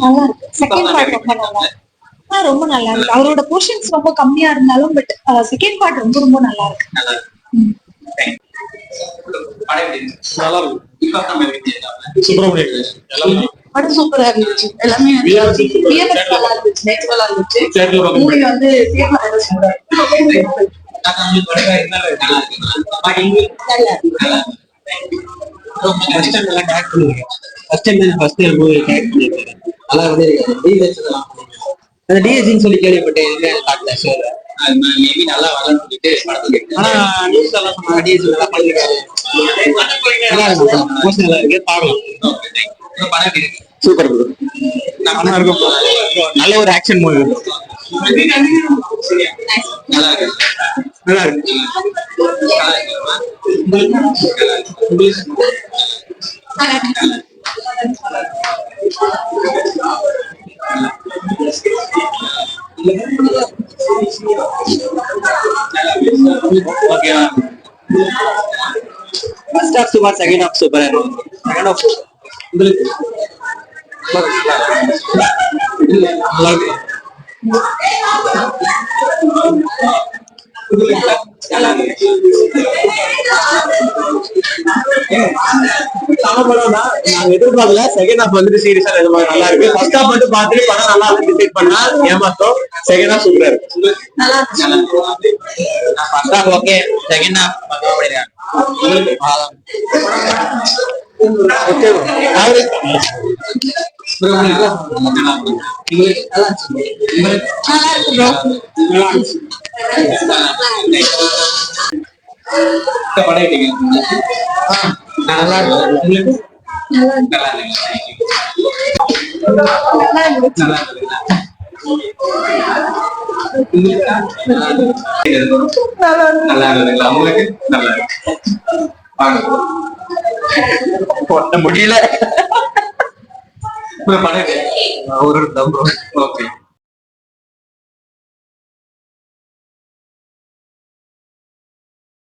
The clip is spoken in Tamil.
நல்லா இருக்கு. செகண்ட் பார்ட் ரொம்ப நல்லா இருக்கு. ரொம்ப நல்லா இருக்கு. அவரோட போர்ஷன்ஸ் ரொம்ப கம்மியா இருந்தாலும் பட் செகண்ட் பார்ட் ரொம்ப ரொம்ப நல்லா இருக்கு. படம் சூப்பரா இருந்துச்சு. எல்லாமே நல்லா இருந்துச்சு. நேச்சுரலா இருந்துச்சு. மூவி வந்து சொல்லி கேள்விப்பட்டேன். நல்லா வரலன்னு சொல்லிட்டு ஆனா நியூஸ் எல்லாம் சொன்னாங்க டிஎஸ் நல்லா பண்ணிருக்காரு. நல்லா இருக்கு பாக்கலாம். சூப்பர் நல்லா இருக்கும். நல்ல ஒரு ஆக்ஷன் மூவி. நல்லா இருக்கு. நல்லா இருக்கு. ஓகேவா? First half super, second half சூப்பரா இருக்கு. செகண்ட் ஹாஃப் உங்களுக்கு நல்லா இருக்கு. எதிர்பார்க்கல. செகண்ட் ஹாஃப் வந்துட்டு சீரியஸா நல்லா இருக்கு. ஃபர்ஸ்ட் ஹாஃப் வந்து பார்த்துட்டு படம் நல்லா இருக்கு டிசைட் பண்ணா ஏமாத்தோம். செகண்ட் ஹாஃப் சூப்பரா இருக்கு. First half okay, second half முடியல. ஒரு